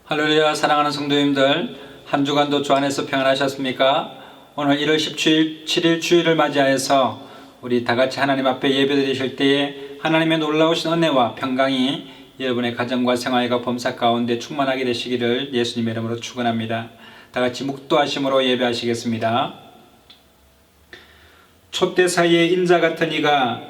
할렐루야. 사랑하는 성도님들, 한 주간도 주 안에서 평안하셨습니까? 오늘 1월 17일 주일을 맞이하여서 우리 다같이 하나님 앞에 예배드리실 때에 하나님의 놀라우신 은혜와 평강이 여러분의 가정과 생활과 범사 가운데 충만하게 되시기를 예수님의 이름으로 축원합니다. 다같이 묵도하심으로 예배하시겠습니다. 촛대 사이에 인자 같은 이가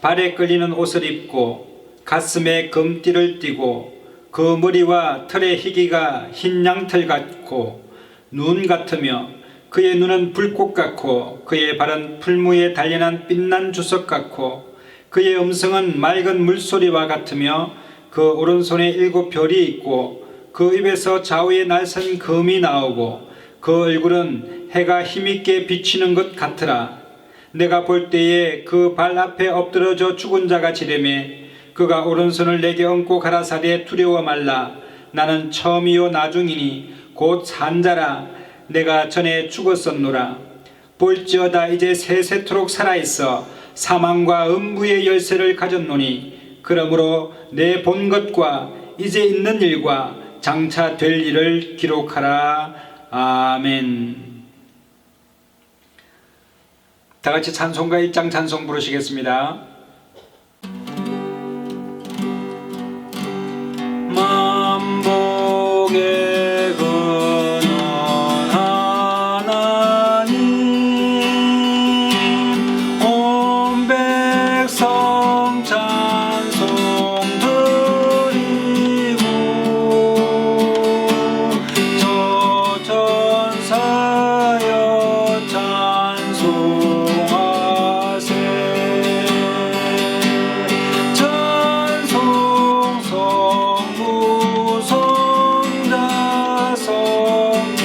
발에 끌리는 옷을 입고 가슴에 금띠를 띠고 그 머리와 털의 희기가 흰 양털 같고 눈 같으며 그의 눈은 불꽃 같고 그의 발은 풀무에 단련한 빛난 주석 같고 그의 음성은 맑은 물소리와 같으며 그 오른손에 7 별이 있고 그 입에서 좌우에 날선 검이 나오고 그 얼굴은 해가 힘있게 비치는 것 같으라. 내가 볼 때에 그 발 앞에 엎드러져 죽은 자가 지레매 그가 오른손을 내게 얹고 가라사대 두려워 말라. 나는 처음이요 나중이니 곧 산자라. 내가 전에 죽었었노라. 볼지어다 이제 세세토록 살아있어 사망과 음부의 열쇠를 가졌노니 그러므로 내 본 것과 이제 있는 일과 장차 될 일을 기록하라. 아멘. 다같이 찬송가 1장 찬송 부르시겠습니다. 만복의 근원 하나님 온 백성 찬송 드리고 저 전사여 찬송하세. 찬송 성부 성자 성령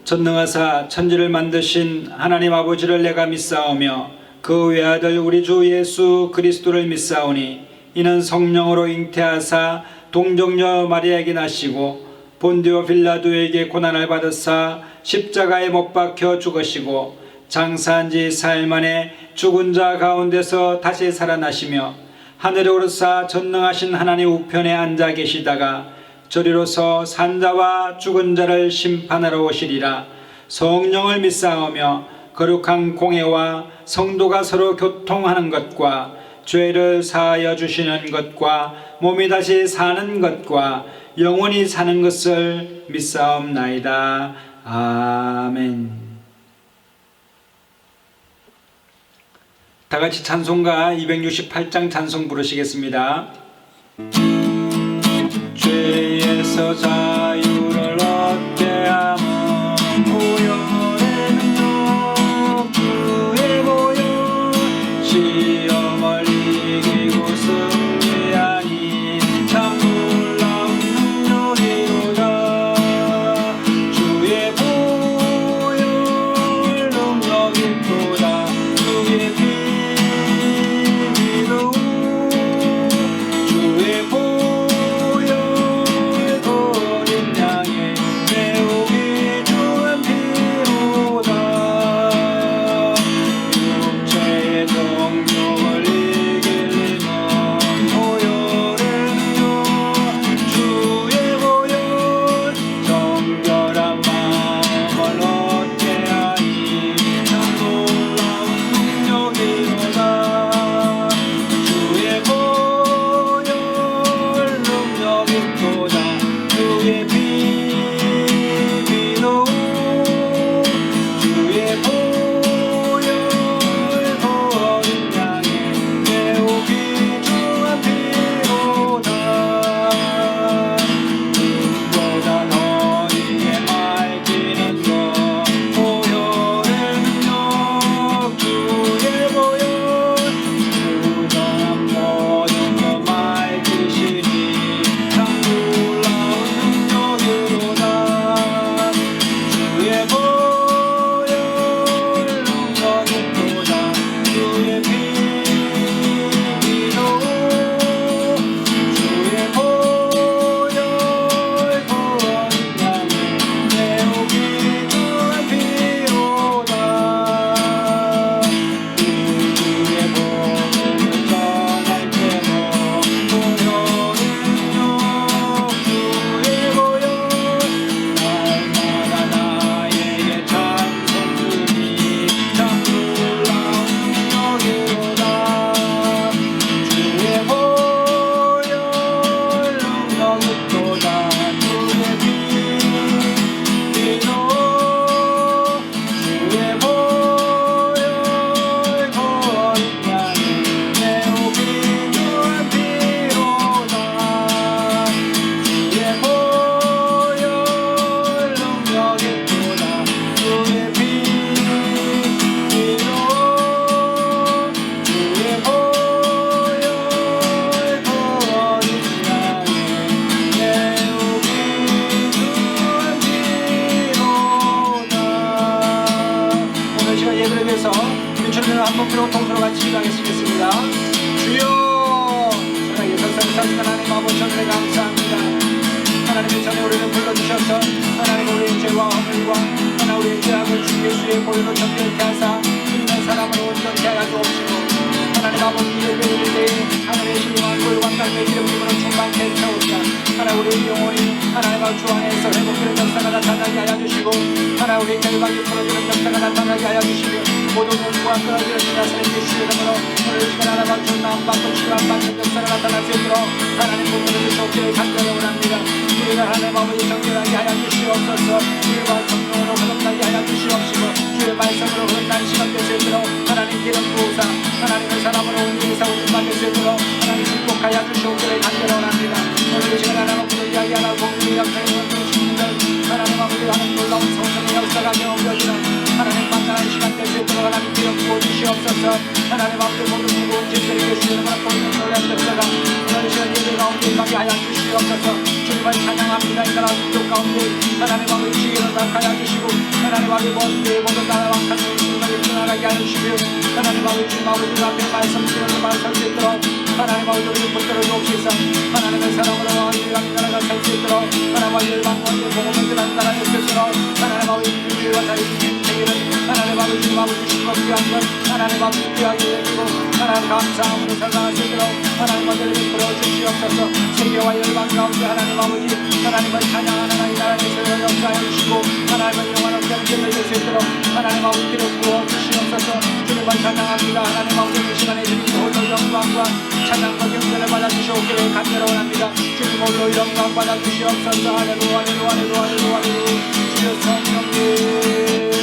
전능하사 천지를 만드신 하나님 아버지를 내가 믿사오며 그 외아들 우리 주 예수 그리스도를 믿사오니 이는 성령으로 잉태하사 동정녀 마리아에게 나시고 본디오 빌라도에게 고난을 받으사 십자가에 못 박혀 죽으시고 장사한 지 4일 만에 죽은 자 가운데서 다시 살아나시며 하늘에 오르사 전능하신 하나님 우편에 앉아 계시다가 저리로서 산자와 죽은 자를 심판하러 오시리라. 성령을 믿사오며 거룩한 공회와 성도가 서로 교통하는 것과 죄를 사하여 주시는 것과 몸이 다시 사는 것과 영원히 사는 것을 믿사옵나이다. 아멘. 다같이 찬송가 268장 찬송 부르시겠습니다. 죄에서 자유를 얻게 함은 구원의 능력 주의 보혈 시험을 이기고 승리하니 참 놀라운 능력이로다. 주의 보혈 능력이 크다. 주의 피 믿음 주의 보혈 거리 한 목소리로 통으로 같이 기도하겠습니다. 주여 사랑의 전사하신 하나님 아버지 전에 감사합니다. 하나님의 전에 우리를 불러주셔서 하나님 우리의 죄와 허물과 하나님 우리의 죄악을 주 예수의 보혈로 정결케 하사 믿는 사람으로 온전케 하여 주옵시고 하나님 아버지 예배를 때에 하나님의 신령한 보혈과 강의 기름으로 충만케 채우시라. 하나님 우리의 영혼이 하나님 아버지 주 안에서 회복되는 역사가 나타나게 하여 주시고 하나님 우리의 결박이 풀어지는 역사가 나타나게 하여 주시며 모든 문과 끊어지는 나사렛 예수의 이름으로 오늘 이 시간 하나님 아버지 마음받고 치료받는 역사가 나타날 수 있도록 하나님 복음을 주시옵기를 간절히 원합니다. 우리가 하나님 아버지 정결하게 하여 주시옵소서. 우리가 성령으로 거듭나게 하여 주시옵시고 주의 말씀으로 거듭난 시간 될 수 있도록 하나님 기름 부으사 하나님의 사람으로 온전히서 우리 받을 수 있도록 하나님 축복하여 주시옵기를 간절히 원합니다. 오늘 이 시간 하나님 아버지 이야기하라 공유의 역사에 원하시는 분들 하나님 아버지 하나님 놀라운 성령의 역사가 경험되어지는 하나님 만나는 시간 될 수 있도록 하나님 기름 부어주시옵소서. 하나님 아버지 모든 무거운 짐들이 계시는 것 보이는 놀라운 역사가 오늘 이 시간 예배 가운데 임하게 하여 주시옵소서. 주님을 찬양합니다. 이 나라 민족 가운데 하나님 아버지 지혜를 낙하여 주시고 하나님 아버지 모든 나라 왕창 주님을 일어나게 하여 주시며 하나님 아버지 주님 아버지 앞에 말씀드리는 말씀 수 있도록 하나님 아버지 우리를 붙들어 주옵시사. 하나님의 사랑으로 하나님 나라가 살 수 있도록 하나님 아버지 열방과 복음을 전하는 나라가 될 수 있도록 하나님 아버지 주님과 자유의 생일은 하나님 아버지 주님 아버지 주시고 귀한 것 하나님 아버지 귀하게 여기고 하나님 감사함으로 살아갈 수 있도록 하나님 아버지를 베풀어 주시옵소서. 세계와 열방 가운데 하나님 아버지 하나님을 찬양하는 이 나라의 세월을 역사해 주시고 하나님을 영원한 자는 될 수 있도록 하나님 아버지 기름 부어 주시옵소서. 주님을 찬양합니다. 하나님 아버지 이 시간에 주님 홀로 영광과 찬양과 경배를 받아주시옵기를 간절히 원합니다. 주님 홀로 영광 받아주시옵소서. 할렐루야 할렐루야 할렐루야 할렐루야 할렐루야 주여 성령님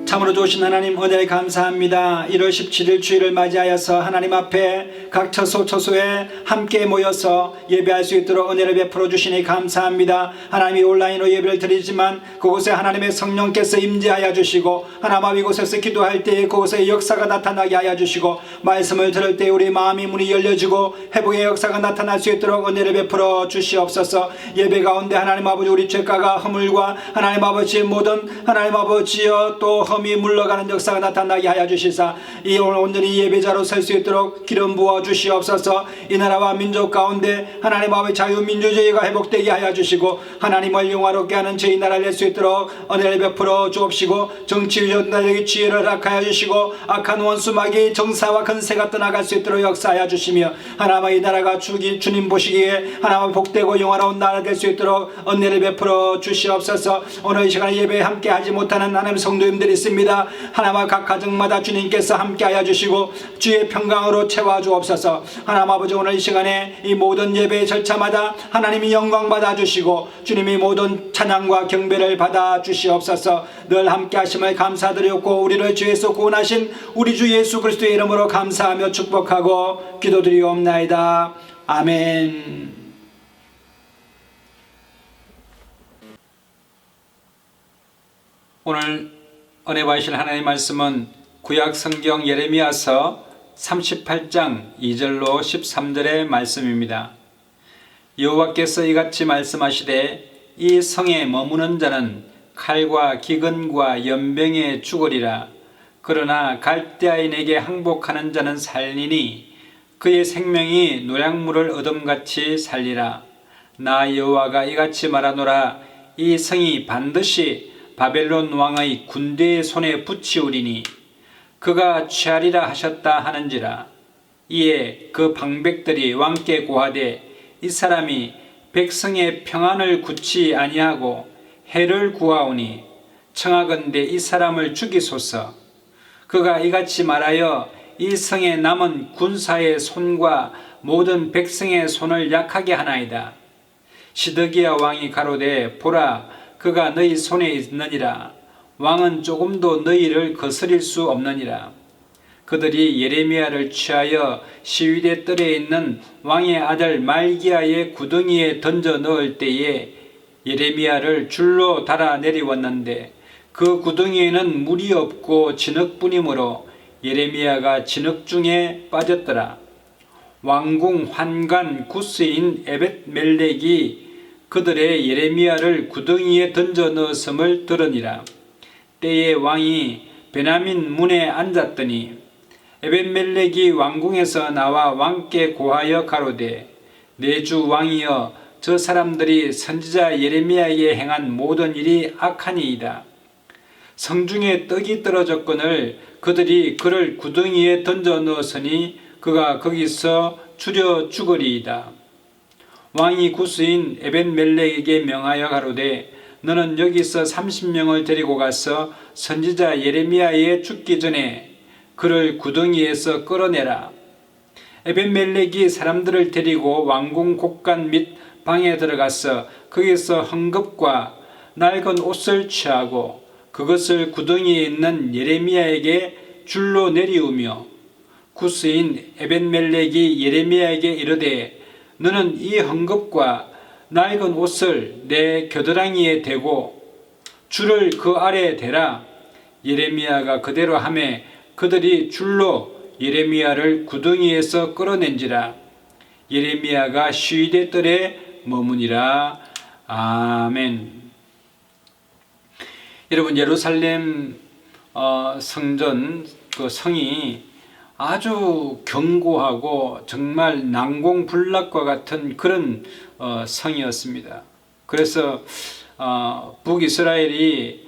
참으로 좋으신 하나님 은혜에 감사합니다. 1월 17일 주일을 맞이하여서 하나님 앞에 각 처소에 함께 모여서 예배할 수 있도록 은혜를 베풀어 주시니 감사합니다. 하나님이 온라인으로 예배를 드리지만 그곳에 하나님의 성령께서 임재하여 주시고 하나님 이곳에서 기도할 때에 그곳에 역사가 나타나게 하여 주시고 말씀을 들을 때 우리 마음이 문이 열려지고 회복의 역사가 나타날 수 있도록 은혜를 베풀어 주시옵소서. 예배 가운데 하나님 아버지 우리 죄가가 허물과 하나님 아버지 모든 하나님 아버지여 또 험이 물러가는 역사가 나타나게 하여 주시사 이 오늘 온전히 예배자로 설 수 있도록 기름 부어 주시옵소서. 이 나라와 민족 가운데 하나님 아버지 자유민주주의가 회복되게 하여 주시고 하나님을 영화롭게 하는 저희 나라를 낼 수 있도록 은혜를 베풀어 주옵시고 정치위원들에게 지혜를 허락하여 주시고 악한 원수마귀 정사와 근세가 떠나갈 수 있도록 역사하여 주시며 하나님의 이 나라가 주님 보시기에 하나님의 복되고 영화로운 나라 될 수 있도록 은혜를 베풀어 주시옵소서. 오늘 이 시간에 예배에 함께 하지 못하는 하나님의 성도님들이 있습니다. 하나님과 각 가정마다 주님께서 함께하여 주시고 주의 평강으로 채워 주옵소서. 하나님 아버지 오늘 이 시간에 이 모든 예배의 절차마다 하나님이 영광 받아 주시고 주님이 모든 찬양과 경배를 받아 주시옵소서. 늘 함께 하심을 감사드렸고 우리를 주에서 구원하신 우리 주 예수 그리스도의 이름으로 감사하며 축복하고 기도드리옵나이다. 아멘. 오늘 은혜 받으실 하나님의 말씀은 구약 성경 예레미야서 38장 2절로 13절의 말씀입니다. 여호와께서 이같이 말씀하시되 이 성에 머무는 자는 칼과 기근과 연병에 죽으리라. 그러나 갈대아인에게 항복하는 자는 살리니 그의 생명이 노량물을 어둠같이 살리라. 나 여호와가 이같이 말하노라. 이 성이 반드시 바벨론 왕의 군대의 손에 붙이우리니 그가 취하리라 하셨다 하는지라. 이에 그 방백들이 왕께 고하되 이 사람이 백성의 평안을 굳지 아니하고 해를 구하오니 청하건대 이 사람을 죽이소서. 그가 이같이 말하여 이 성에 남은 군사의 손과 모든 백성의 손을 약하게 하나이다. 시드기야 왕이 가로되 보라 그가 너희 손에 있느니라. 왕은 조금도 너희를 거스릴 수 없느니라. 그들이 예레미야를 취하여 시위대 뜰에 있는 왕의 아들 말기야의 구덩이에 던져 넣을 때에 예레미야를 줄로 달아 내리웠는데 그 구덩이에는 물이 없고 진흙뿐이므로 예레미야가 진흙 중에 빠졌더라. 왕궁 환관 구스인 에벳멜렉이 그들의 예레미야를 구덩이에 던져 넣었음을 들으니라. 때에 왕이 베냐민 문에 앉았더니 에벳멜렉이 왕궁에서 나와 왕께 고하여 가로되 내 주 왕이여 저 사람들이 선지자 예레미야에게 행한 모든 일이 악하니이다. 성중에 떡이 떨어졌거늘 그들이 그를 구덩이에 던져 넣었으니 그가 거기서 추려 죽으리이다. 왕이 구스인 에벳멜렉에게 명하여 가로되 너는 여기서 30명을 데리고 가서 선지자 예레미야에 죽기 전에 그를 구덩이에서 끌어내라. 에벳멜렉이 사람들을 데리고 왕궁 곳간 및 방에 들어가서 거기서 헝겊과 낡은 옷을 취하고 그것을 구덩이에 있는 예레미야에게 줄로 내리우며 구스인 에벳멜렉이 예레미야에게 이르되 너는 이 헝겊과 낡은 옷을 내 겨드랑이에 대고 줄을 그 아래에 대라. 예레미야가 그대로 하매 그들이 줄로 예레미야를 구덩이에서 끌어낸지라. 예레미야가 시위대 뜰에 머무니라. 아멘. 여러분, 예루살렘 성전 그 성이 아주 견고하고 정말 난공불락과 같은 그런 성이었습니다. 그래서 북이스라엘이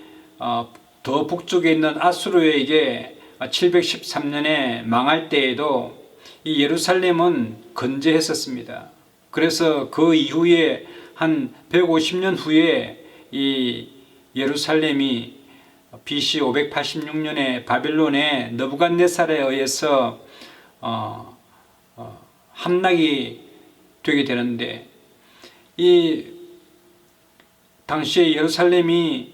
더 북쪽에 있는 아수르에게 713년에 망할 때에도 이 예루살렘은 건재했었습니다. 그래서 그 이후에 한 150년 후에 이 예루살렘이 BC 586년에 바벨론의 느부갓네살에 의해서 함락이 되게 되는데 이 당시에 예루살렘이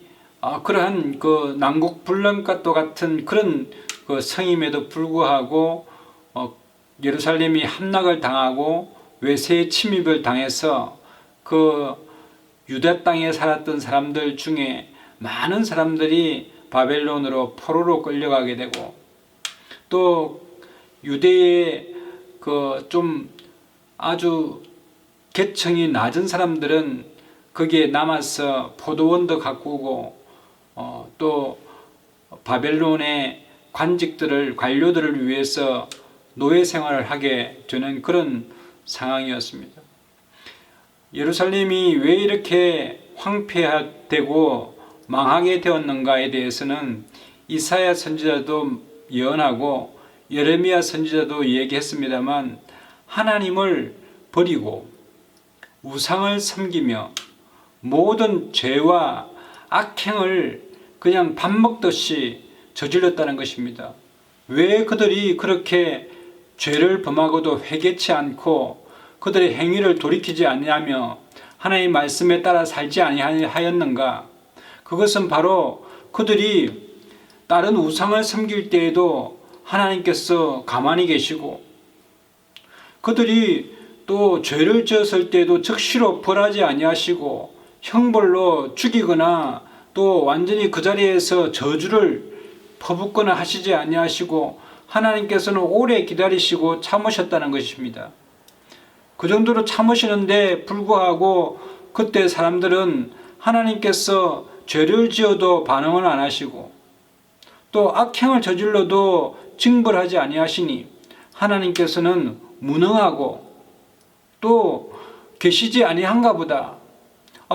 그러한 그 난국불락과 같은 그런 그 성임에도 불구하고 예루살렘이 함락을 당하고 외세의 침입을 당해서 그 유다 땅에 살았던 사람들 중에 많은 사람들이 바벨론으로 포로로 끌려가게 되고 또 유대의 그 좀 아주 계층이 낮은 사람들은 거기에 남아서 포도원도 가꾸고 또 바벨론의 관료들을 위해서 노예 생활을 하게 되는 그런 상황이었습니다. 예루살렘이 왜 이렇게 황폐되고 망하게 되었는가에 대해서는 이사야 선지자도 예언하고 예레미야 선지자도 얘기했습니다만 하나님을 버리고 우상을 섬기며 모든 죄와 악행을 그냥 밥 먹듯이 저질렀다는 것입니다. 왜 그들이 그렇게 죄를 범하고도 회개치 않고 그들의 행위를 돌이키지 아니하며 하나님의 말씀에 따라 살지 아니하였는가? 그것은 바로 그들이 다른 우상을 섬길 때에도 하나님께서 가만히 계시고 그들이 또 죄를 지었을 때에도 즉시로 벌하지 아니하시고 형벌로 죽이거나 또 완전히 그 자리에서 저주를 퍼붓거나 하시지 아니하시고 하나님께서는 오래 기다리시고 참으셨다는 것입니다. 그 정도로 참으시는데 불구하고 그때 사람들은 하나님께서 죄를 지어도 반응을 안 하시고 또 악행을 저질러도 징벌하지 아니하시니 하나님께서는 무능하고 또 계시지 아니한가 보다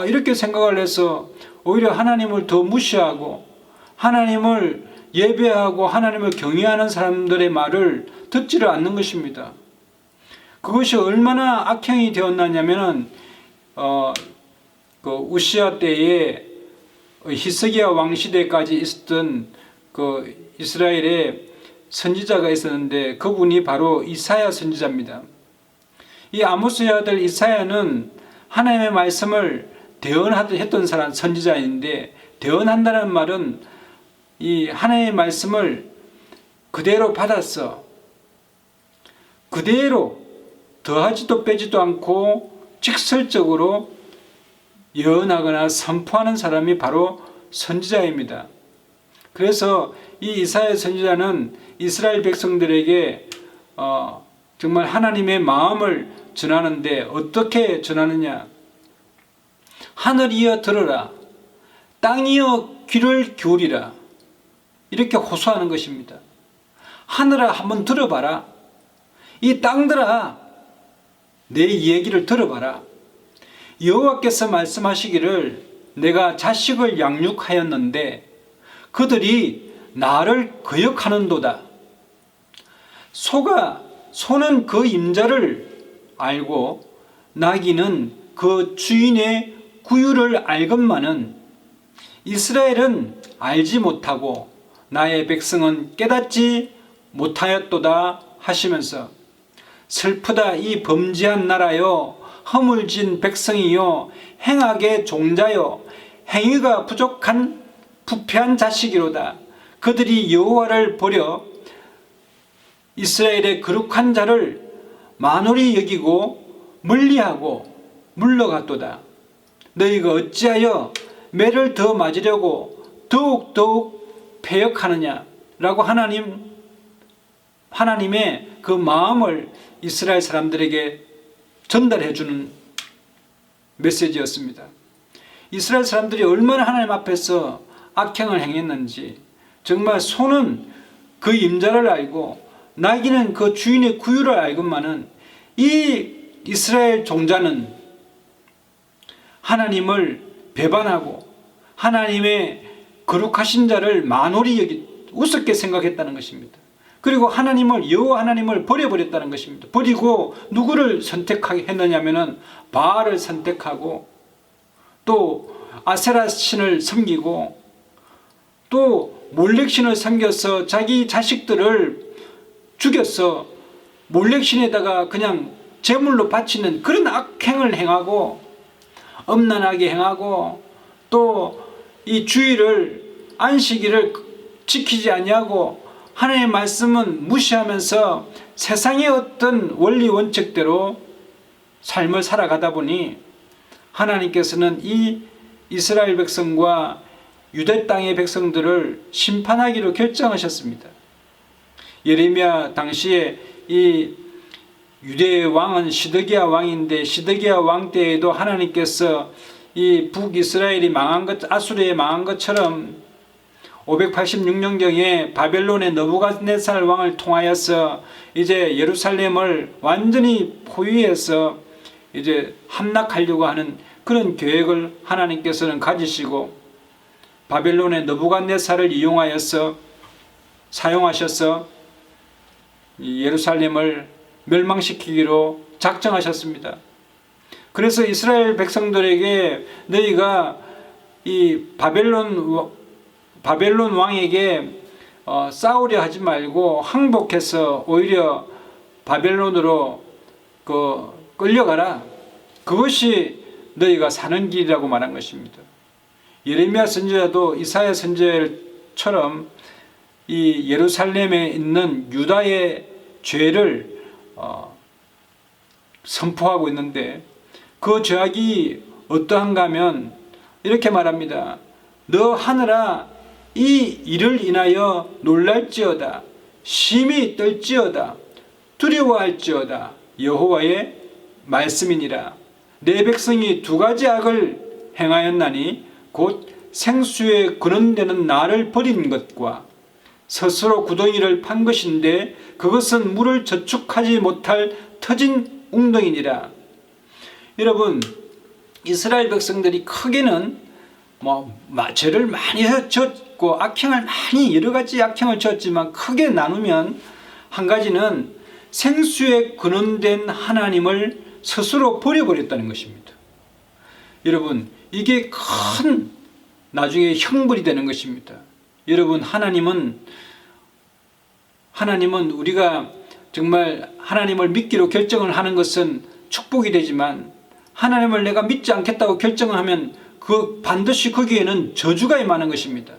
이렇게 생각을 해서 오히려 하나님을 더 무시하고 하나님을 예배하고 하나님을 경외하는 사람들의 말을 듣지를 않는 것입니다. 그것이 얼마나 악행이 되었느냐면은 그 우시아 때에 히스기야 왕 시대까지 있었던 그 이스라엘의 선지자가 있었는데 그분이 바로 이사야 선지자입니다. 이 아모스의 아들 이사야는 하나님의 말씀을 대언했던 사람 선지자인데, 대언한다는 말은 이 하나님의 말씀을 그대로 받았어. 그대로 더하지도 빼지도 않고 직설적으로 예언하거나 선포하는 사람이 바로 선지자입니다. 그래서 이 이사야 선지자는 이스라엘 백성들에게 정말 하나님의 마음을 전하는데 어떻게 전하느냐? 하늘이여 들으라, 땅이여 귀를 기울이라, 이렇게 호소하는 것입니다. 하늘아 한번 들어봐라. 이 땅들아 내 얘기를 들어봐라. 여호와께서 말씀하시기를 내가 자식을 양육하였는데 그들이 나를 거역하는도다. 소는 그 임자를 알고 나귀는 그 주인의 구유를 알건만은 이스라엘은 알지 못하고 나의 백성은 깨닫지 못하였도다 하시면서, 슬프다 이 범죄한 나라여, 허물진 백성이요, 행악의 종자요, 행위가 부족한 부패한 자식이로다. 그들이 여호와를 버려 이스라엘의 거룩한 자를 만홀히 여기고 멀리하고 물러갔도다. 너희가 어찌하여 매를 더 맞으려고 더욱 패역하느냐? 라고 하나님의 그 마음을 이스라엘 사람들에게 전달해 주는 메시지였습니다. 이스라엘 사람들이 얼마나 하나님 앞에서 악행을 행했는지, 정말 소는 그 임자를 알고 나귀는 그 주인의 구유를 알건만은 이 이스라엘 종자는 하나님을 배반하고 하나님의 거룩하신 자를 만홀히 우습게 생각했다는 것입니다. 그리고 여호와 하나님을 버려버렸다는 것입니다. 버리고 누구를 선택했느냐면은 바알을 선택하고 또 아세라 신을 섬기고 또 몰렉 신을 섬겨서 자기 자식들을 죽여서 몰렉 신에다가 그냥 제물로 바치는 그런 악행을 행하고 엄난하게 행하고, 또 이 주일을 안식일을 지키지 아니하고 하나님의 말씀은 무시하면서 세상의 어떤 원리 원칙대로 삶을 살아가다 보니 하나님께서는 이 이스라엘 백성과 유대 땅의 백성들을 심판하기로 결정하셨습니다. 예레미야 당시에 이 유대의 왕은 시드기야 왕인데, 시드기야 왕 때에도 하나님께서 이 북이스라엘이 망한 것, 아수르에 망한 것처럼 586년경에 바벨론의 느부갓네살 왕을 통하여서 이제 예루살렘을 완전히 포위해서 이제 함락하려고 하는 그런 계획을 하나님께서는 가지시고 바벨론의 느부갓네살을 사용하셔서 예루살렘을 멸망시키기로 작정하셨습니다. 그래서 이스라엘 백성들에게 너희가 이 바벨론 왕에게 싸우려 하지 말고 항복해서 오히려 바벨론으로 끌려가라. 그것이 너희가 사는 길이라고 말한 것입니다. 예레미야 선지자도 이사야 선지자처럼 이 예루살렘에 있는 유다의 죄를 선포하고 있는데, 그 죄악이 어떠한가 하면 이렇게 말합니다. 너 하늘아 이 일을 인하여 놀랄지어다, 심히 떨지어다, 두려워할지어다. 여호와의 말씀이니라. 내 백성이 두 가지 악을 행하였나니 곧 생수에 근원되는 나를 버린 것과 스스로 구덩이를 판 것인데 그것은 물을 저축하지 못할 터진 웅덩이니라. 여러분, 이스라엘 백성들이 크게는 죄를 많이 짓고 악행을 많이 여러 가지 악행을 지었지만 크게 나누면 한 가지는 생수의 근원된 하나님을 스스로 버려버렸다는 것입니다. 여러분, 이게 큰 나중에 형벌이 되는 것입니다. 여러분, 하나님은 우리가 정말 하나님을 믿기로 결정을 하는 것은 축복이 되지만, 하나님을 내가 믿지 않겠다고 결정을 하면 반드시 거기에는 저주가 임하는 것입니다.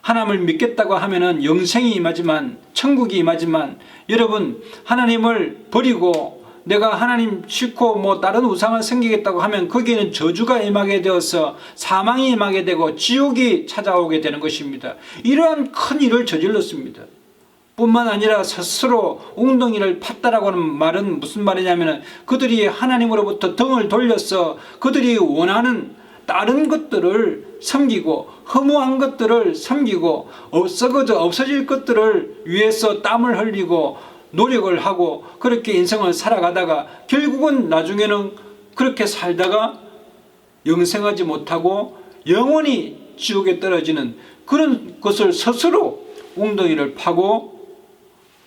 하나님을 믿겠다고 하면은 영생이 임하지만, 천국이 임하지만, 여러분, 하나님을 버리고 내가 하나님 싫고 다른 우상을 섬기겠다고 하면 거기에는 저주가 임하게 되어서 사망이 임하게 되고 지옥이 찾아오게 되는 것입니다. 이러한 큰 일을 저질렀습니다. 뿐만 아니라 스스로 웅덩이를 팠다라고 하는 말은 무슨 말이냐면, 그들이 하나님으로부터 등을 돌려서 그들이 원하는 다른 것들을 섬기고 허무한 것들을 섬기고 없어질 것들을 위해서 땀을 흘리고 노력을 하고 그렇게 인생을 살아가다가 결국은 나중에는 그렇게 살다가 영생하지 못하고 영원히 지옥에 떨어지는 그런 것을 스스로 웅덩이를 파고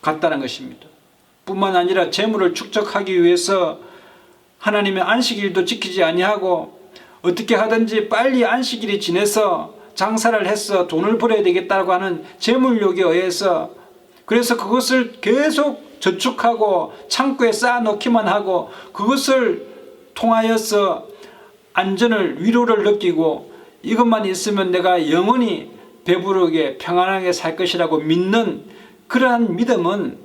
갔다는 것입니다. 뿐만 아니라 재물을 축적하기 위해서 하나님의 안식일도 지키지 아니하고 어떻게 하든지 빨리 안식일이 지내서 장사를 해서 돈을 벌어야 되겠다고 하는 재물욕에 의해서, 그래서 그것을 계속 저축하고 창고에 쌓아놓기만 하고 그것을 통하여서 안전을, 위로를 느끼고 이것만 있으면 내가 영원히 배부르게 평안하게 살 것이라고 믿는 그러한 믿음은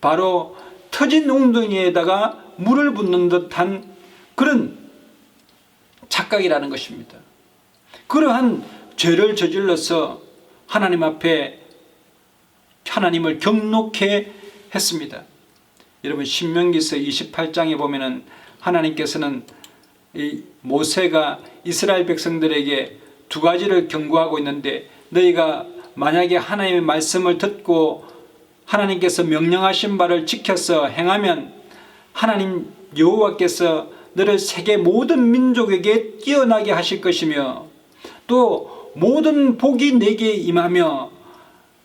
바로 터진 웅덩이에다가 물을 붓는 듯한 그런 착각이라는 것입니다. 그러한 죄를 저질러서 하나님 앞에 하나님을 경록해 했습니다. 여러분, 신명기서 28장에 보면은 하나님께서는 이 모세가 이스라엘 백성들에게 두 가지를 경고하고 있는데, 너희가 만약에 하나님의 말씀을 듣고 하나님께서 명령하신 바를 지켜서 행하면 하나님 여호와께서 너를 세계 모든 민족에게 뛰어나게 하실 것이며, 또 모든 복이 내게 임하며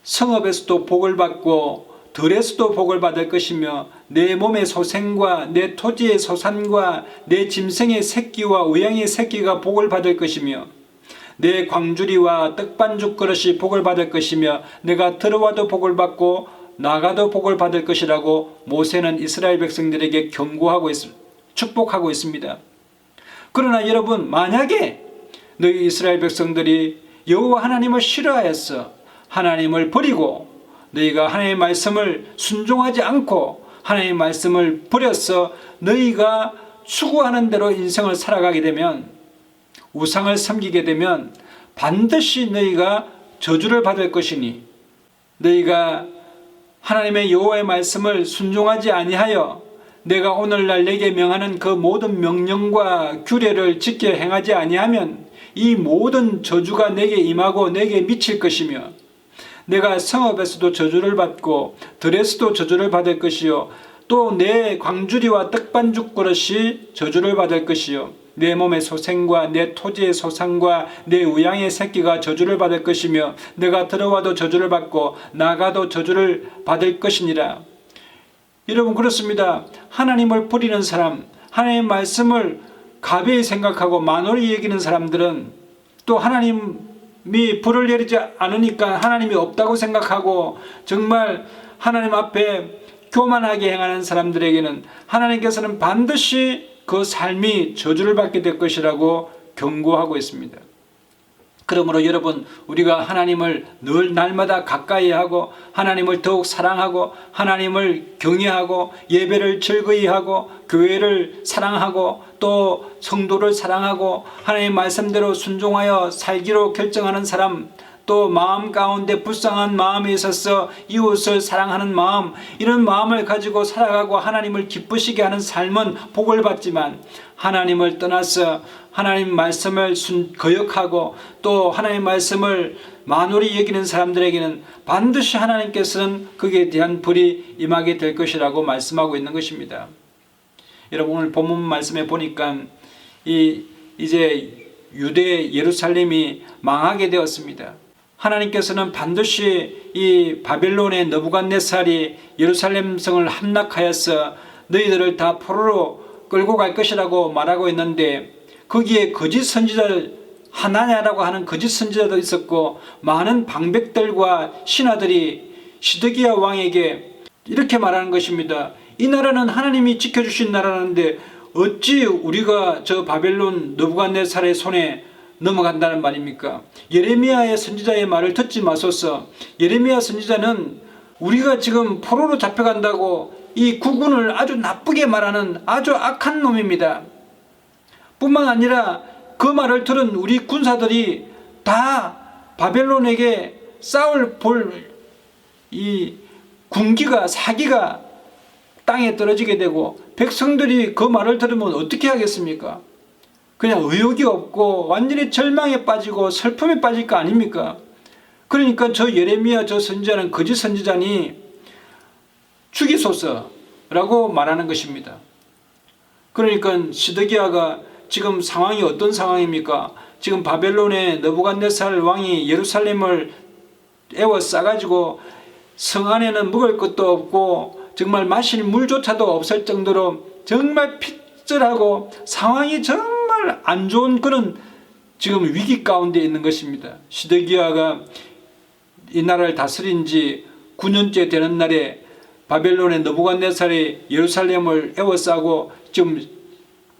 성읍에서도 복을 받고 들에서도 복을 받을 것이며, 내 몸의 소생과 내 토지의 소산과 내 짐승의 새끼와 우양의 새끼가 복을 받을 것이며, 내 광주리와 떡반죽 그릇이 복을 받을 것이며, 내가 들어와도 복을 받고 나가도 복을 받을 것이라고 모세는 이스라엘 백성들에게 경고하고 축복하고 있습니다. 그러나 여러분, 만약에 너희 이스라엘 백성들이 여호와 하나님을 싫어하였어 하나님을 버리고 너희가 하나님의 말씀을 순종하지 않고 하나님의 말씀을 버려서 너희가 추구하는 대로 인생을 살아가게 되면, 우상을 섬기게 되면 반드시 너희가 저주를 받을 것이니, 너희가 하나님의 여호와의 말씀을 순종하지 아니하여 내가 오늘날 내게 명하는 그 모든 명령과 규례를 지켜 행하지 아니하면 이 모든 저주가 내게 임하고 내게 미칠 것이며, 내가 성읍에서도 저주를 받고 들에서도 저주를 받을 것이요, 또 내 광주리와 떡반죽 그릇이 저주를 받을 것이요, 내 몸의 소생과 내 토지의 소산과 내 우양의 새끼가 저주를 받을 것이며, 내가 들어와도 저주를 받고 나가도 저주를 받을 것이니라. 여러분, 그렇습니다. 하나님을 버리는 사람, 하나님의 말씀을 가벼이 생각하고 만홀히 여기는 사람들은, 또 하나님이 불을 내리지 않으니까 하나님이 없다고 생각하고 정말 하나님 앞에 교만하게 행하는 사람들에게는 하나님께서는 반드시 그 삶이 저주를 받게 될 것이라고 경고하고 있습니다. 그러므로 여러분, 우리가 하나님을 늘 날마다 가까이 하고 하나님을 더욱 사랑하고 하나님을 경외하고 예배를 즐거이 하고 교회를 사랑하고 또 성도를 사랑하고 하나님의 말씀대로 순종하여 살기로 결정하는 사람, 또 마음 가운데 불쌍한 마음이 있어서 이웃을 사랑하는 마음, 이런 마음을 가지고 살아가고 하나님을 기쁘시게 하는 삶은 복을 받지만, 하나님을 떠나서 하나님 말씀을 거역하고 또 하나님 말씀을 만홀히 여기는 사람들에게는 반드시 하나님께서는 거기에 대한 불이 임하게 될 것이라고 말씀하고 있는 것입니다. 여러분, 오늘 본문 말씀에 보니까 이제 유대 예루살렘이 망하게 되었습니다. 하나님께서는 반드시 이 바벨론의 느부갓네살이 예루살렘 성을 함락하여서 너희들을 다 포로로 끌고 갈 것이라고 말하고 있는데, 거기에 거짓 선지자들, 하나냐라고 하는 거짓 선지자도 있었고 많은 방백들과 신하들이 시드기야 왕에게 이렇게 말하는 것입니다. 이 나라는 하나님이 지켜주신 나라인데 어찌 우리가 저 바벨론 느부갓네살의 손에 넘어간다는 말입니까? 예레미야의 선지자의 말을 듣지 마소서. 예레미야 선지자는 우리가 지금 포로로 잡혀간다고 이 국군을 아주 나쁘게 말하는 아주 악한 놈입니다. 뿐만 아니라 그 말을 들은 우리 군사들이 다 바벨론에게 싸울 이 군기가, 사기가 땅에 떨어지게 되고, 백성들이 그 말을 들으면 어떻게 하겠습니까? 그냥 의욕이 없고 완전히 절망에 빠지고 슬픔에 빠질 거 아닙니까? 그러니까 저 예레미야 저 선지자는 거짓 선지자니 죽이소서라고 말하는 것입니다. 그러니까 시드기야가 지금 상황이 어떤 상황입니까? 지금 바벨론의 느부갓네살 왕이 예루살렘을 에워싸가지고 성 안에는 먹을 것도 없고 정말 마실 물조차도 없을 정도로 정말 핏절하고 상황이 정말 안 좋은 그런 지금 위기 가운데 있는 것입니다. 시드기야가 이 나라를 다스린 지 9년째 되는 날에 바벨론의 느부갓네살이 예루살렘을 에워싸고 지금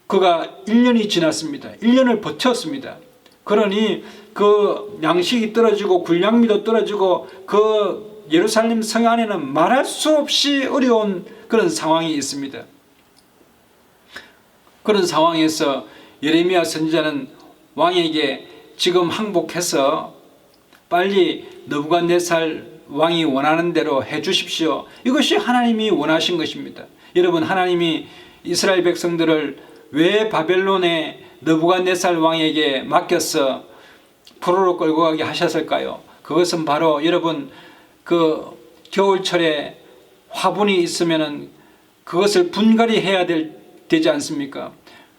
그가 1년이 지났습니다. 1년을 버텼습니다. 그러니 그 양식이 떨어지고 군량미도 떨어지고 그 예루살렘 성 안에는 말할 수 없이 어려운 그런 상황이 있습니다. 그런 상황에서 예레미야 선지자는 왕에게 지금 항복해서 빨리 느부갓네살 왕이 원하는 대로 해 주십시오. 이것이 하나님이 원하신 것입니다. 여러분, 하나님이 이스라엘 백성들을 왜 바벨론의 느부갓네살 왕에게 맡겨서 포로로 끌고 가게 하셨을까요? 그것은 바로 여러분, 그 겨울철에 화분이 있으면은 그것을 분갈이 해야 되지 않습니까?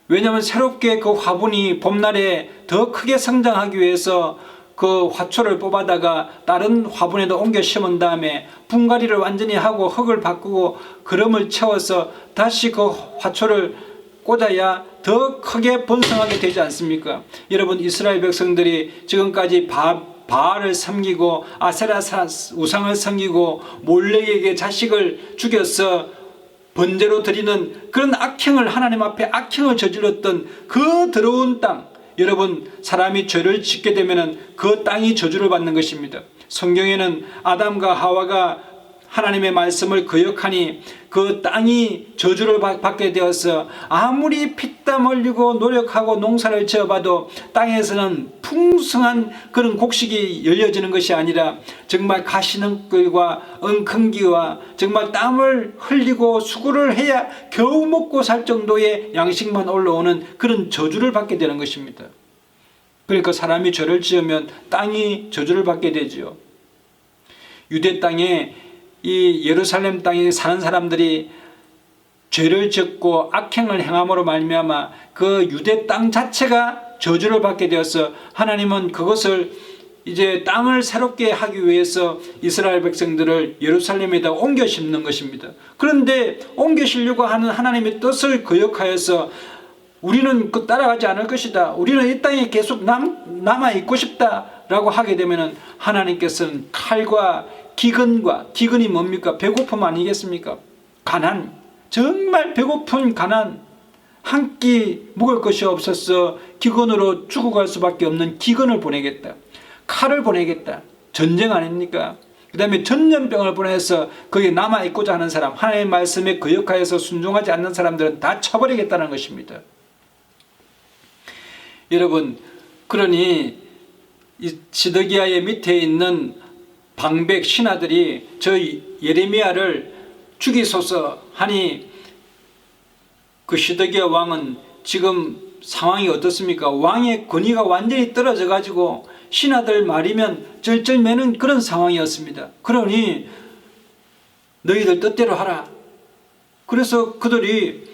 왜냐하면 새롭게 그 화분이 봄날에 더 크게 성장하기 위해서 그 화초를 뽑아다가 다른 화분에도 옮겨 심은 다음에 분갈이를 완전히 하고 흙을 바꾸고 거름을 채워서 다시 그 화초를 꽂아야 더 크게 번성하게 되지 않습니까? 여러분, 이스라엘 백성들이 지금까지 바알을 섬기고 아세라 우상을 섬기고 몰렉에게 자식을 죽여서 번제로 드리는 그런 악행을, 하나님 앞에 악행을 저질렀던 그 더러운 땅, 여러분, 사람이 죄를 짓게 되면 그 땅이 저주를 받는 것입니다. 성경에는 아담과 하와가 하나님의 말씀을 거역하니 그 땅이 저주를 받게 되어서 아무리 피땀 흘리고 노력하고 농사를 지어봐도 땅에서는 풍성한 그런 곡식이 열려지는 것이 아니라 정말 가시능글과 엉겅기와 정말 땀을 흘리고 수고를 해야 겨우 먹고 살 정도의 양식만 올라오는 그런 저주를 받게 되는 것입니다. 그러니까 사람이 죄를 지으면 땅이 저주를 받게 되지요. 유대 땅에 이 예루살렘 땅에 사는 사람들이 죄를 짓고 악행을 행함으로 말미암아 그 유대 땅 자체가 저주를 받게 되어서 하나님은 그것을 이제 땅을 새롭게 하기 위해서 이스라엘 백성들을 예루살렘에다 옮겨 심는 것입니다. 그런데 옮겨 심려고 하는 하나님의 뜻을 거역하여서 우리는 그 따라가지 않을 것이다, 우리는 이 땅에 계속 남아 있고 싶다라고 하게 되면 하나님께서는 칼과 기근이 뭡니까? 배고픔 아니겠습니까? 가난, 정말 배고픈 가난, 한 끼 먹을 것이 없어서 기근으로 죽어갈 수밖에 없는 기근을 보내겠다, 칼을 보내겠다, 전쟁 아닙니까? 그 다음에 전염병을 보내서 거기에 남아있고자 하는 사람, 하나님의 말씀에 거역하여서 순종하지 않는 사람들은 다 쳐버리겠다는 것입니다. 여러분, 그러니 이 시드기야의 밑에 있는 방백 신하들이 저 예레미야를 죽이소서 하니 그 시드기야 왕은 지금 상황이 어떻습니까? 왕의 권위가 완전히 떨어져 가지고 신하들 말이면 절절매는 그런 상황이었습니다. 그러니 너희들 뜻대로 하라. 그래서 그들이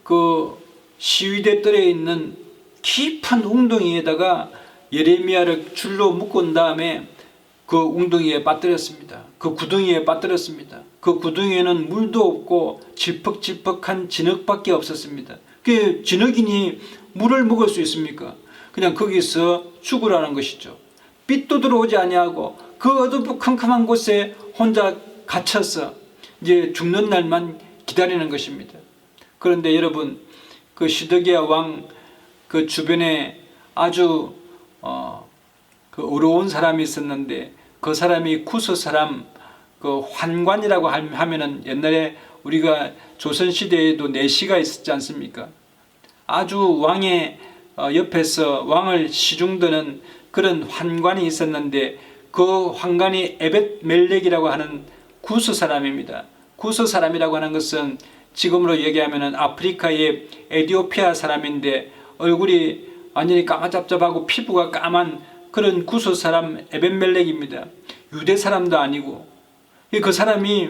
그 시위대 뜰에 있는 깊은 웅덩이에다가 예레미야를 줄로 묶은 다음에 그 웅덩이에 빠뜨렸습니다. 그 구덩이에 빠뜨렸습니다. 그 구덩이에는 물도 없고 질퍽질퍽한 진흙밖에 없었습니다. 그 진흙이니 물을 먹을 수 있습니까? 그냥 거기서 죽으라는 것이죠. 빛도 들어오지 아니하고 그 어두컴컴한 곳에 혼자 갇혀서 이제 죽는 날만 기다리는 것입니다. 그런데 여러분, 그 시드기야 왕 그 주변에 아주 그 어려운 사람이 있었는데, 그 사람이 쿠스 사람 그 환관이라고 하면은 옛날에 우리가 조선 시대에도 내시가 있었지 않습니까? 아주 왕의 옆에서 왕을 시중드는 그런 환관이 있었는데, 그 환관이 에벳멜렉이라고 하는 구스 사람입니다. 구스 사람이라고 하는 것은 지금으로 얘기하면은 아프리카의 에티오피아 사람인데, 얼굴이 완전히 까마잡잡하고 피부가 까만 그런 구스 사람 에벳멜렉입니다. 유대 사람도 아니고, 그 사람이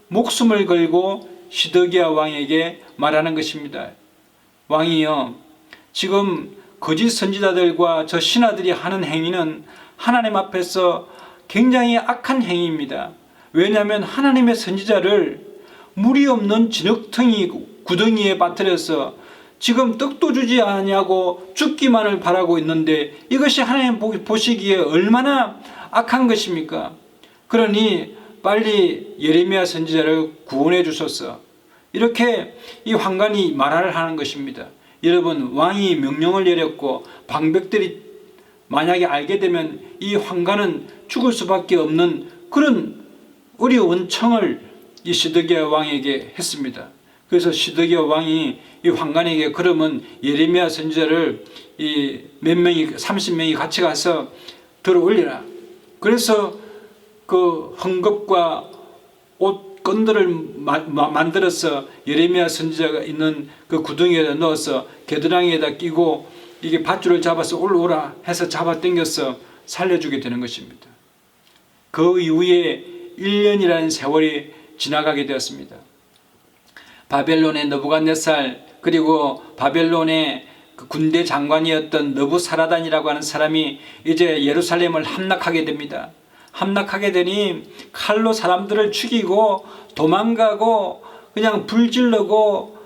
목숨을 걸고 시드기야 왕에게 말하는 것입니다. 왕이여, 지금 거짓 선지자들과 저 신하들이 하는 행위는 하나님 앞에서 굉장히 악한 행위입니다. 왜냐하면 하나님의 선지자를 물이 없는 진흙덩이 구덩이에 빠뜨려서 지금 떡도 주지 아니하고 죽기만을 바라고 있는데, 이것이 하나님 보시기에 얼마나 악한 것입니까? 그러니 빨리 예레미야 선지자를 구원해 주소서. 이렇게 이 환관이 말을 하는 것입니다. 여러분, 왕이 명령을 내렸고 방백들이 만약에 알게 되면 이 환관은 죽을 수밖에 없는 그런 어려운 청을 이 시드기야 왕에게 했습니다. 그래서 시드기야 왕이 이 환관에게 그러면 예레미야 선지자를 이 몇 명이 30명이 같이 가서 들어올리라. 그래서 그 헝겊과 옷 건들을 만들어서 예레미야 선지자가 있는 그 구덩이에다 넣어서 겨드랑이에다 끼고 이게 밧줄을 잡아서 올라오라 해서 잡아 당겨서 살려주게 되는 것입니다. 그 이후에 1년이라는 세월이 지나가게 되었습니다. 바벨론의 느부갓네살, 그리고 바벨론의 그 군대 장관이었던 느부사라단이라고 하는 사람이 이제 예루살렘을 함락하게 됩니다. 함락하게 되니 칼로 사람들을 죽이고 도망가고 그냥 불질르고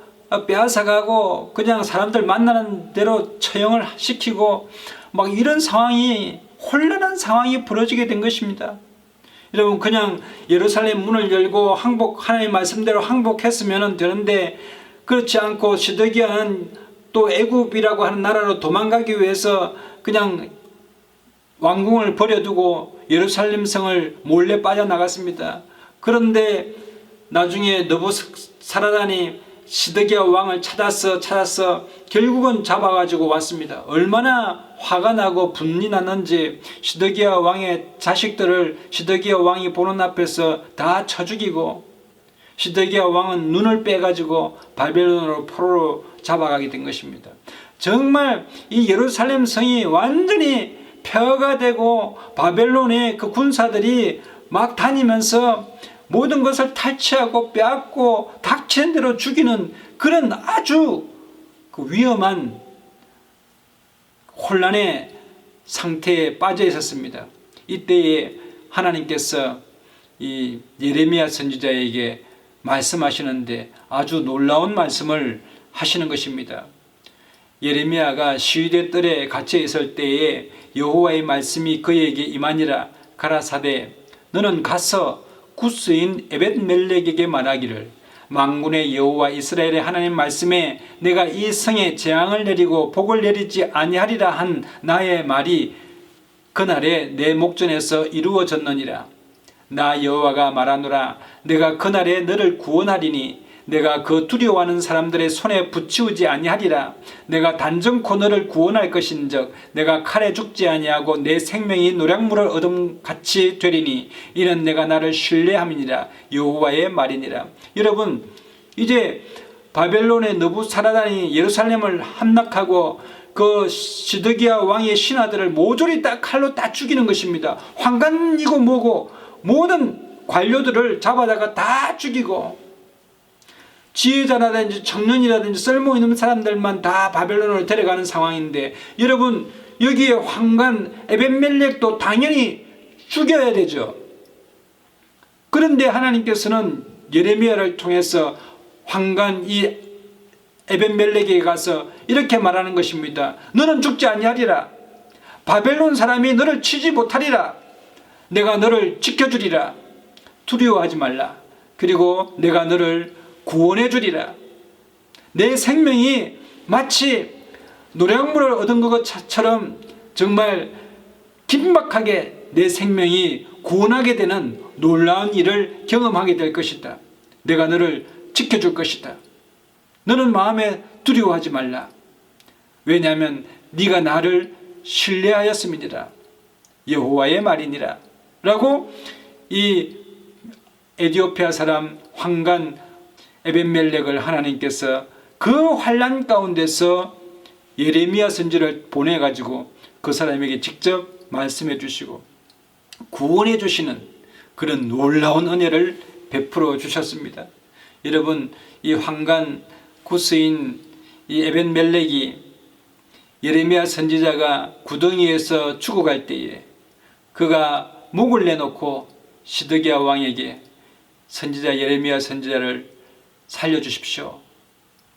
빼앗아가고 그냥 사람들 만나는 대로 처형을 시키고 막 이런 상황이, 혼란한 상황이 벌어지게 된 것입니다. 여러분, 그냥 예루살렘 문을 열고 하나님 말씀대로 항복했으면 되는데, 그렇지 않고 시드기야는 또 애굽이라고 하는 나라로 도망가기 위해서 그냥 왕궁을 버려두고 예루살렘 성을 몰래 빠져나갔습니다. 그런데 나중에 느부사라단이 시드기야 왕을 찾아서 결국은 잡아가지고 왔습니다. 얼마나 화가 나고 분이 났는지 시드기야 왕의 자식들을 시드기야 왕이 보는 앞에서 다 쳐 죽이고, 시드기야 왕은 눈을 빼가지고 바벨론으로 포로로 잡아가게 된 것입니다. 정말 이 예루살렘 성이 완전히 폐허가 되고 바벨론의 그 군사들이 막 다니면서 모든 것을 탈취하고 빼앗고 닥치는 대로 죽이는 그런 아주 그 위험한 혼란의 상태에 빠져 있었습니다. 이때에 하나님께서 이 예레미야 선지자에게 말씀하시는데 아주 놀라운 말씀을 하시는 것입니다. 예레미야가 시위대 뜰에 갇혀 있을 때에 여호와의 말씀이 그에게 임하니라. 가라사대 너는 가서 구스인 에벳멜렉에게 말하기를, 만군의 여호와 이스라엘의 하나님 말씀에 내가 이 성에 재앙을 내리고 복을 내리지 아니하리라 한 나의 말이 그날에 내 목전에서 이루어졌느니라. 나 여호와가 말하노라. 내가 그날에 너를 구원하리니 내가 그 두려워하는 사람들의 손에 붙이우지 아니하리라. 내가 단정코 너를 구원할 것인즉 내가 칼에 죽지 아니하고 내 생명이 노략물을 얻음같이 되리니 이는 내가 나를 신뢰함이니라. 여호와의 말이니라. 여러분, 이제 바벨론의 느부사라단이 예루살렘을 함락하고 그 시드기야 왕의 신하들을 모조리 다 칼로 다 죽이는 것입니다. 환관이고 뭐고 모든 관료들을 잡아다가 다 죽이고, 지혜자라든지 청년이라든지 쓸모있는 사람들만 다 바벨론으로 데려가는 상황인데, 여러분 여기에 환관 에벳멜렉도 당연히 죽여야 되죠. 그런데 하나님께서는 예레미야를 통해서 황간 이 에벤멜렉에게 가서 이렇게 말하는 것입니다. 너는 죽지 아니하리라. 바벨론 사람이 너를 치지 못하리라. 내가 너를 지켜주리라. 두려워하지 말라. 그리고 내가 너를 구원해 주리라. 내 생명이 마치 노량물을 얻은 것처럼 정말 긴박하게 내 생명이 구원하게 되는 놀라운 일을 경험하게 될 것이다. 내가 너를 지켜줄 것이다. 너는 마음에 두려워하지 말라. 왜냐하면 네가 나를 신뢰하였음이니라. 여호와의 말이니라. 라고 이 에디오피아 사람 황간 에벤멜렉을 하나님께서 그 환난 가운데서 예레미야 선지를 보내가지고 그 사람에게 직접 말씀해 주시고 구원해 주시는 그런 놀라운 은혜를 베풀어 주셨습니다. 여러분, 이 황간 구스인 이 에벤멜렉이 예레미야 선지자가 구덩이에서 죽어갈 때에 그가 목을 내놓고 시드기야 왕에게 선지자 예레미야 선지자를 살려주십시오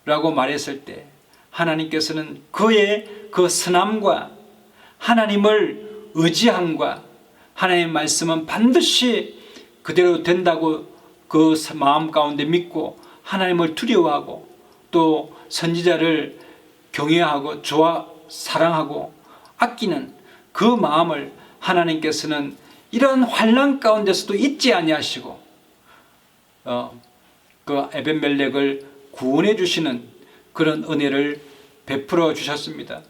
라고 말했을 때 하나님께서는 그의 그 선함과 하나님을 의지함과 하나님의 말씀은 반드시 그대로 된다고 그 마음 가운데 믿고 하나님을 두려워하고 또 선지자를 경외하고 사랑하고 아끼는 그 마음을 하나님께서는 이러한 환난 가운데서도 잊지 아니하시고 그 에벤멜렉을 구원해 주시는 그런 은혜를 베풀어 주셨습니다.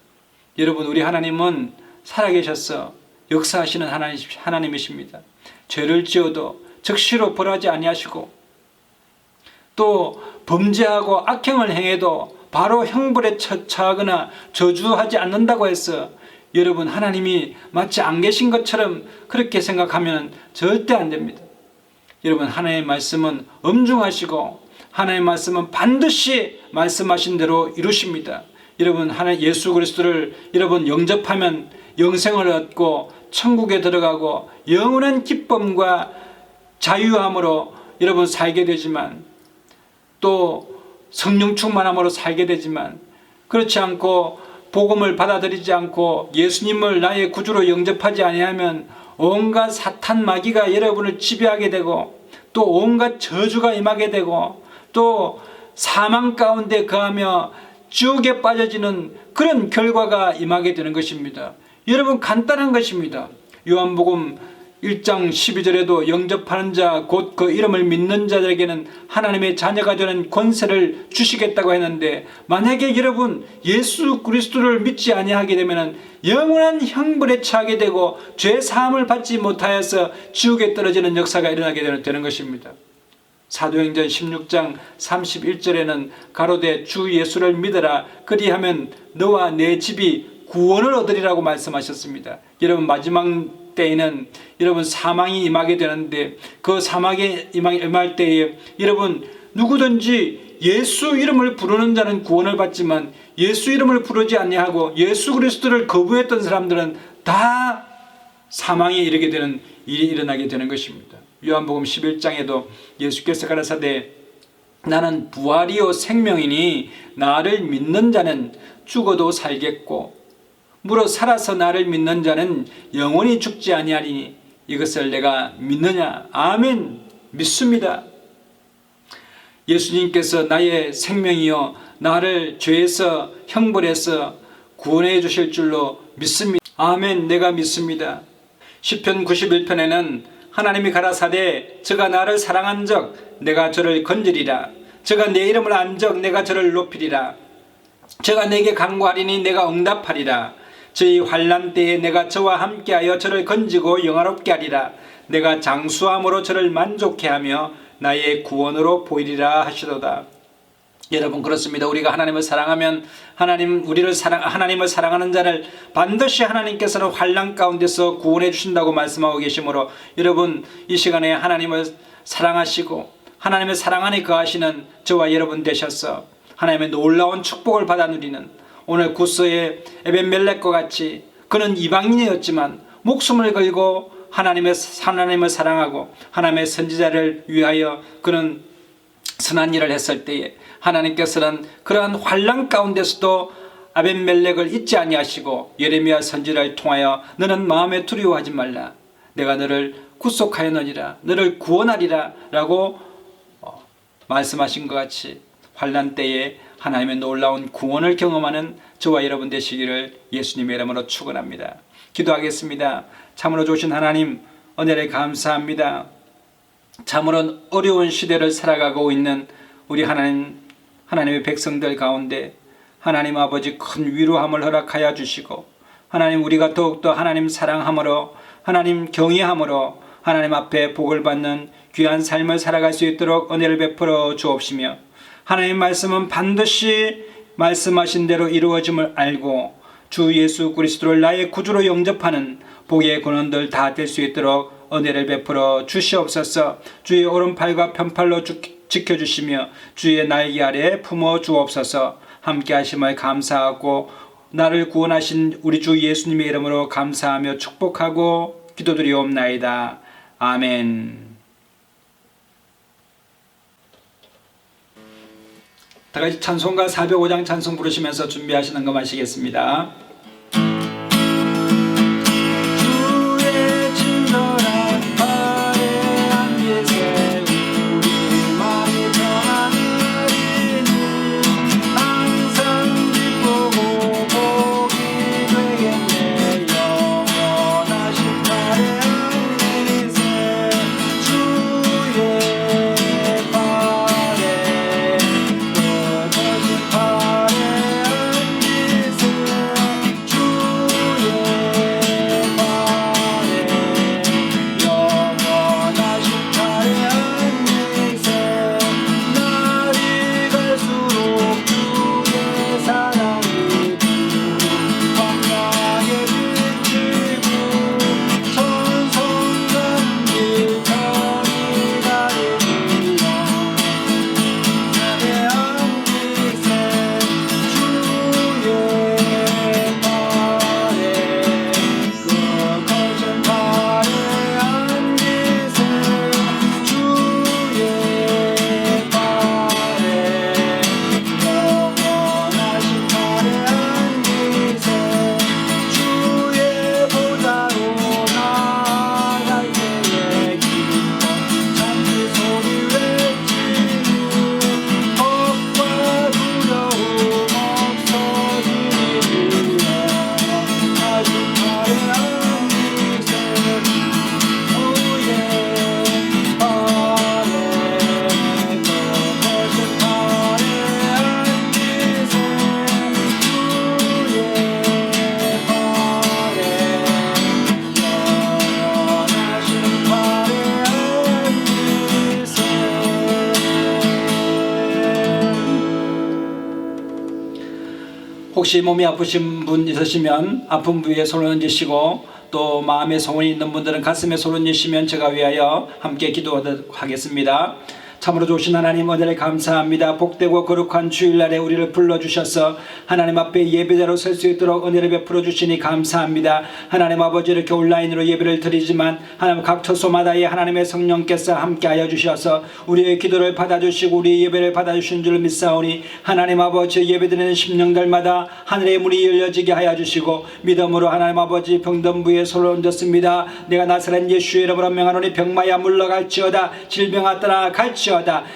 여러분, 우리 하나님은 살아계셔서 역사하시는 하나님이십니다. 죄를 지어도 즉시로 벌하지 아니하시고 또 범죄하고 악행을 행해도 바로 형벌에 처하거나 저주하지 않는다고 해서 여러분 하나님이 마치 안 계신 것처럼 그렇게 생각하면 절대 안 됩니다. 여러분, 하나님의 말씀은 엄중하시고 하나님의 말씀은 반드시 말씀하신 대로 이루십니다. 여러분, 예수 그리스도를 여러분 영접하면 영생을 얻고 천국에 들어가고 영원한 기쁨과 자유함으로 여러분 살게 되지만 또 성령 충만함으로 살게 되지만 그렇지 않고 복음을 받아들이지 않고 예수님을 나의 구주로 영접하지 아니하면 온갖 사탄 마귀가 여러분을 지배하게 되고 또 온갖 저주가 임하게 되고 또 사망 가운데 거하며 지옥에 빠져지는 그런 결과가 임하게 되는 것입니다. 여러분, 간단한 것입니다. 요한복음 1장 12절에도 영접하는 자 곧 그 이름을 믿는 자들에게는 하나님의 자녀가 되는 권세를 주시겠다고 했는데 만약에 여러분 예수 그리스도를 믿지 아니하게 되면 영원한 형벌에 처하게 되고 죄 사함을 받지 못하여서 지옥에 떨어지는 역사가 일어나게 되는 것입니다. 사도행전 16장 31절에는 가로되 주 예수를 믿어라 그리하면 너와 내 집이 구원을 얻으리라고 말씀하셨습니다. 여러분, 마지막 때에는 여러분 사망이 임하게 되는데 그 사망에 임할 때에 여러분 누구든지 예수 이름을 부르는 자는 구원을 받지만 예수 이름을 부르지 아니하고 예수 그리스도를 거부했던 사람들은 다 사망에 이르게 되는 일이 일어나게 되는 것입니다. 요한복음 11장에도 예수께서 가라사대 나는 부활이요 생명이니 나를 믿는 자는 죽어도 살겠고 무릇 살아서 나를 믿는 자는 영원히 죽지 아니하리니 이것을 내가 믿느냐? 아멘. 믿습니다. 예수님께서 나의 생명이요 나를 죄에서 형벌에서 구원해 주실 줄로 믿습니다. 아멘. 내가 믿습니다. 시편 91편에는 하나님이 가라사대 저가 나를 사랑한 적 내가 저를 건지리라. 저가 내 이름을 안 적 내가 저를 높이리라. 저가 내게 간구하리니 내가 응답하리라. 저희 환난 때에 내가 저와 함께하여 저를 건지고 영화롭게 하리라. 내가 장수함으로 저를 만족해 하며 나의 구원으로 보이리라 하시도다. 여러분, 그렇습니다. 우리가 하나님을 사랑하면 하나님을 사랑하는 자를 반드시 하나님께서는 환난 가운데서 구원해 주신다고 말씀하고 계시므로 여러분, 이 시간에 하나님을 사랑하시고 하나님의 사랑 안에 거하시는 저와 여러분 되셔서 하나님의 놀라운 축복을 받아 누리는 오늘 구스의 에벤멜렉과 같이 그는 이방인이었지만 목숨을 걸고 하나님을 사랑하고 하나님의 선지자를 위하여 그런 선한 일을 했을 때에 하나님께서는 그러한 환난 가운데서도 아벤멜렉을 잊지 아니하시고 예레미야 선지자를 통하여 너는 마음에 두려워하지 말라. 내가 너를 구속하였느니라. 너를 구원하리라 라고 말씀하신 것 같이 환난 때에 하나님의 놀라운 구원을 경험하는 저와 여러분 되시기를 예수님의 이름으로 축원합니다. 기도하겠습니다. 참으로 좋으신 하나님 은혜를 감사합니다. 참으로 어려운 시대를 살아가고 있는 우리 하나님의 백성들 가운데 하나님 아버지 큰 위로함을 허락하여 주시고 하나님 우리가 더욱더 하나님 사랑함으로 하나님 경외함으로 하나님 앞에 복을 받는 귀한 삶을 살아갈 수 있도록 은혜를 베풀어 주옵시며 하나님 말씀은 반드시 말씀하신 대로 이루어짐을 알고 주 예수 그리스도를 나의 구주로 영접하는 복의 근원들 다 될 수 있도록 은혜를 베풀어 주시옵소서. 주의 오른팔과 편팔로 지켜주시며 주의 날개 아래 품어 주옵소서. 함께 하심을 감사하고 나를 구원하신 우리 주 예수님의 이름으로 감사하며 축복하고 기도드리옵나이다. 아멘. 다 같이 찬송가 405장 찬송 부르시면서 준비하시는 거 마시겠습니다. 혹시 몸이 아프신 분 있으시면 아픈 부위에 손을 얹으시고 또 마음에 소원이 있는 분들은 가슴에 손을 얹으시면 제가 위하여 함께 기도하겠습니다. 참으로 좋으신 하나님 은혜를 감사합니다. 복되고 거룩한 주일날에 우리를 불러주셔서 하나님 앞에 예배자로 설 수 있도록 은혜를 베풀어 주시니 감사합니다. 하나님 아버지 이렇게 온라인으로 예배를 드리지만 하나님 각 처소마다의 하나님의 성령께서 함께하여 주셔서 우리의 기도를 받아주시고 우리의 예배를 받아주신 줄 믿사오니 하나님 아버지 예배드리는 심령들마다 하늘의 문이 열려지게 하여 주시고 믿음으로 하나님 아버지 병든 부위에 손을 얹었습니다. 내가 나사렛 예수의 이름으로 명하노니 병마야 물러갈지어다 질병아 떠나갈지어다.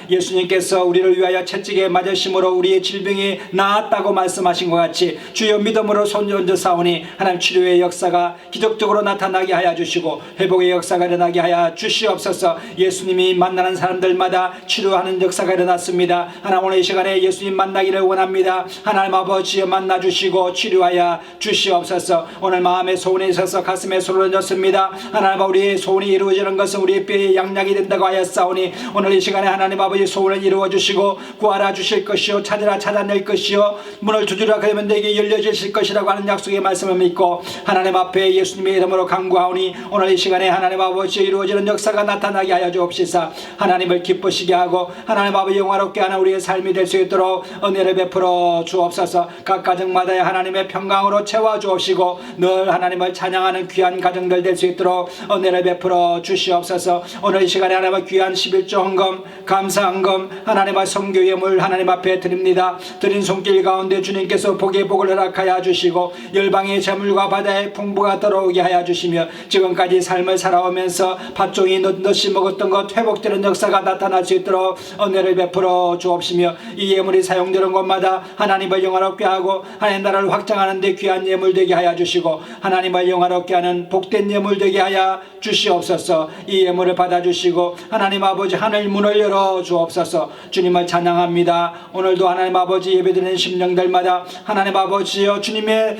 예수님께서 우리를 위하여 채찍에 맞으심으로 우리의 질병이 나았다고 말씀하신 것 같이 주여 믿음으로 손 얹어 사오니 하나님 치료의 역사가 기적적으로 나타나게 하여 주시고 회복의 역사가 일어나게 하여 주시옵소서. 예수님이 만나는 사람들마다 치료하는 역사가 일어났습니다. 하나님 오늘 이 시간에 예수님 만나기를 원합니다. 하나님 아버지 만나 주시고 치료하여 주시옵소서. 오늘 마음에 소원이 있어서 가슴에 손을 얹었습니다. 하나님 우리의 소원이 이루어지는 것은 우리의 뼈의 양약이 된다고 하였사오니 오늘 이 시간에 시간에 하나님 아버지 소원을 이루어 주시고 구하라 주실 것이요 찾으라 찾아낼 것이요 문을 두드리라 그러면 내게 열려주실 것이라고 하는 약속의 말씀을 믿고 하나님 앞에 예수님의 이름으로 간구하오니 오늘 이 시간에 하나님 아버지 이루어지는 역사가 나타나게 하여 주옵시사. 하나님을 기쁘시게 하고 하나님 아버지 영화롭게 하는 우리의 삶이 될 수 있도록 은혜를 베풀어 주옵소서. 각 가정마다의 하나님의 평강으로 채워 주옵시고 늘 하나님을 찬양하는 귀한 가정들 될 수 있도록 은혜를 베풀어 주시옵소서. 오늘 이 시간에 하나님의 귀한 11조 헌금 감사 헌금 하나님의 성교 예물 하나님 앞에 드립니다. 드린 손길 가운데 주님께서 복의 복을 허락하여 주시고 열방의 재물과 바다의 풍부가 들어오게 하여 주시며 지금까지 삶을 살아오면서 팥종이 넛넛이 먹었던 것 회복되는 역사가 나타날 수 있도록 은혜를 베풀어 주옵시며 이 예물이 사용되는 곳마다 하나님을 영화롭게 하고 하나님 나라를 확장하는 데 귀한 예물 되게 하여 주시고 하나님을 영화롭게 하는 복된 예물 되게 하여 주시옵소서. 이 예물을 받아주시고 하나님 아버지 하늘 문을 열어 주옵소서. 주님을 찬양합니다. 오늘도 하나님 아버지 예배드리는 심령들마다 하나님 아버지여 주님의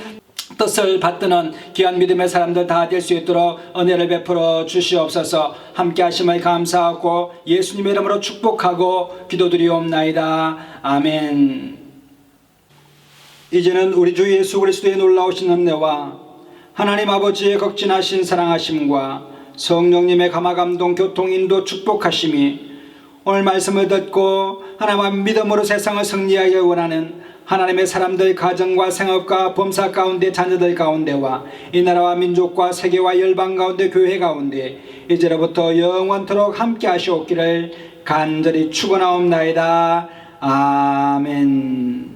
뜻을 받드는 귀한 믿음의 사람들 다 될 수 있도록 은혜를 베풀어 주시옵소서. 함께 하심을 감사하고 예수님의 이름으로 축복하고 기도드리옵나이다. 아멘. 이제는 우리 주 예수 그리스도의 놀라우신 은혜와 하나님 아버지의 극진하신 사랑하심과 성령님의 감화감동 교통인도 축복하심이 오늘 말씀을 듣고 하나님의 믿음으로 세상을 승리하기 원하는 하나님의 사람들 가정과 생업과 범사 가운데 자녀들 가운데와 이 나라와 민족과 세계와 열방 가운데 교회 가운데 이제로부터 영원토록 함께 하시옵기를 간절히 축원하옵나이다. 아멘.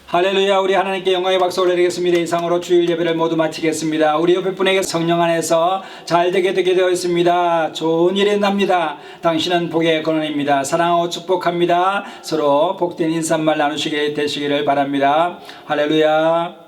할렐루야. 우리 하나님께 영광의 박수 올려드리겠습니다. 이상으로 주일 예배를 모두 마치겠습니다. 우리 옆에 분에게 성령 안에서 잘되게 되어 있습니다. 좋은 일이 납니다. 당신은 복의 근원입니다. 사랑하고 축복합니다. 서로 복된 인사말 나누시게 되시기를 바랍니다. 할렐루야.